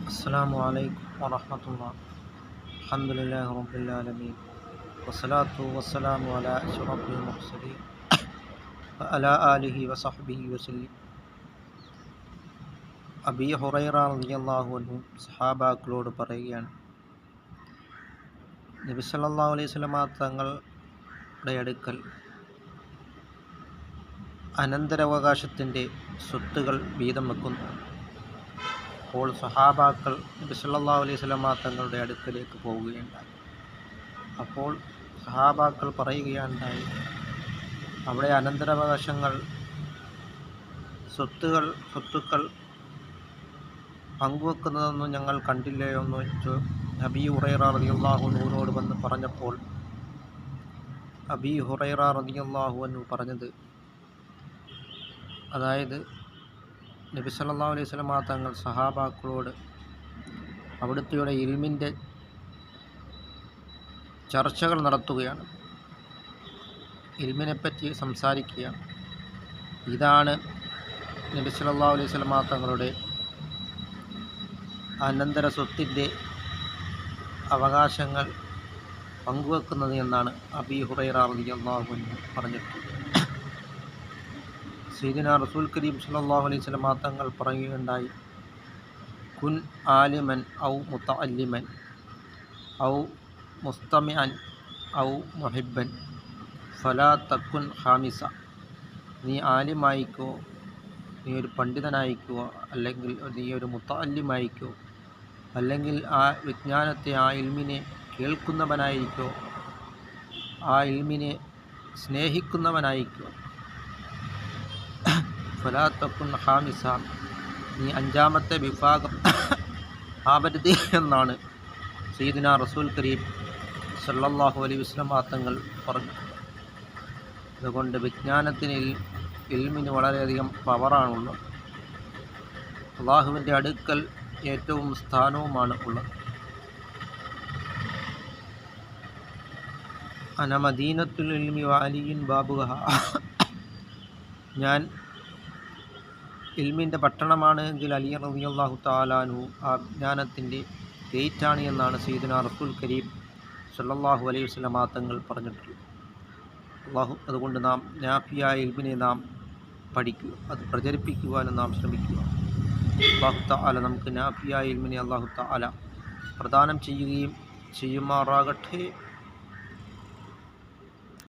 അസ്സലാമു അലൈക്കും വറഹ്മത്തുള്ളാഹി. അൽഹംദുലില്ലാഹി റബ്ബിൽ ആലമീൻ വസ്സലാത്തു വസ്സലാമു അലാ അഷ്റഫിൽ മുർസലീൻ വഅലാ ആലിഹി വസഹ്ബിഹി വസല്ലം. അബീ ഹുറൈറ റളിയല്ലാഹു അൻഹു സഹാബാക്കളോട് പറയുകയാണ്, നബി സല്ലല്ലാഹു അലൈഹി വസല്ലമ തങ്ങളുടെ അടുക്കൽ അനന്തരാവകാശത്തിൻ്റെ സ്വത്തുകൾ വീതം വെക്കുന്നു. അപ്പോൾ സഹാബാക്കൾ നബി സല്ലല്ലാഹു അലൈഹി വസല്ലമ തങ്ങളുടെ അടുക്കലേക്ക് പോവുകയുണ്ടായി. അപ്പോൾ സഹാബാക്കൾ പറയുകയുണ്ടായി, അവിടെ അനന്തരാവകാശങ്ങൾ സ്വത്തുക്കൾ പങ്കുവെക്കുന്നതൊന്നും ഞങ്ങൾ കണ്ടില്ലയോ എന്ന് ചോദിച്ചു. അബീ ഹുറൈറ റളിയല്ലാഹു അൻഹുവിനോട് വന്ന് പറഞ്ഞപ്പോൾ അബീ ഹുറൈറ റളിയല്ലാഹു അൻഹു പറഞ്ഞത്, അതായത് നബി സല്ലല്ലാഹു അലൈഹി വസല്ലമ തങ്ങൾ സഹാബാക്കളോട് അവിടുത്തെ ഇൽമിൻ്റെ ചർച്ചകൾ നടത്തുകയാണ്, ഇൽമിനെപ്പറ്റി സംസാരിക്കുകയാണ്. ഇതാണ് നബി സല്ലല്ലാഹു അലൈഹി വസല്ലമ തങ്ങളുടെ അനന്തര സ്വത്തിൻ്റെ അവകാശങ്ങൾ പങ്കുവെക്കുന്നത് എന്നാണ് അബീ ഹുറൈറ റളിയല്ലാഹു അൻഹു പറഞ്ഞിട്ടുള്ളത്. സയ്യിദുനാ റസൂൽ കരീം സല്ലല്ലാഹു അലൈഹി വസല്ലമ തങ്ങൾ പറയുകയുണ്ടായി, കുൻ ആലിമൻ ഔ മുതഅല്ലിമൻ ഔ മുസ്തമിഅൻ ഔ മുഹിബ്ബൻ ഫലാ തക്കുൻ ഖാമിസ. നീ ആലിമായിക്കോ, നീ ഒരു പണ്ഡിതനായിക്കോ, അല്ലെങ്കിൽ നീ ഒരു മുതഅല്ലിമായിക്കോ, അല്ലെങ്കിൽ ആ വിജ്ഞാനത്തെ, ആ ഇൽമിനെ കേൾക്കുന്നവനായിരിക്കോ, ആ ഇൽമിനെ സ്നേഹിക്കുന്നവനായിരിക്കോ. ഫലാ തക്കുൻ ഖാമിസ, നീ അഞ്ചാമത്തെ വിഭാഗം ആവരുത് എന്നാണ് സയ്യിദുനാ റസൂൽ കരീം സല്ലല്ലാഹു അലൈഹി വസല്ലമ തങ്ങൾ പറഞ്ഞു. അതുകൊണ്ട് വിജ്ഞാനത്തിന്, ഇൽമിന് വളരെയധികം പവറാണുള്ളത്. അള്ളാഹുവിൻ്റെ അടുക്കൽ ഏറ്റവും സ്ഥാനവുമാണ് ഉള്ളത്. അന മദീനത്തുൽ ഇൽമി വഅലിയുൻ ബാബുഹ, ഞാൻ ഇൽമിൻ്റെ പട്ടണമാണ് എങ്കിൽ അലി റളിയല്ലാഹു തആല അൻഹു ആ വിജ്ഞാനത്തിൻ്റെ ഗേറ്റാണ് എന്നാണ് സയ്യിദുനാ റസൂൽ കരീം സല്ലല്ലാഹു അലൈഹി വസല്ലമ തങ്ങൾ പറഞ്ഞിട്ടുള്ളത്. അതുകൊണ്ട് നാം നാഫിയായ ഇൽമിനെ നാം പഠിക്കുക, അത് പ്രചരിപ്പിക്കുവാനും നാം ശ്രമിക്കുക. അല്ലാഹു തആല നമുക്ക് നാഫിയായ ഇൽമിനെ അല്ലാഹു തആല പ്രദാനം ചെയ്യുമാറാകട്ടെ.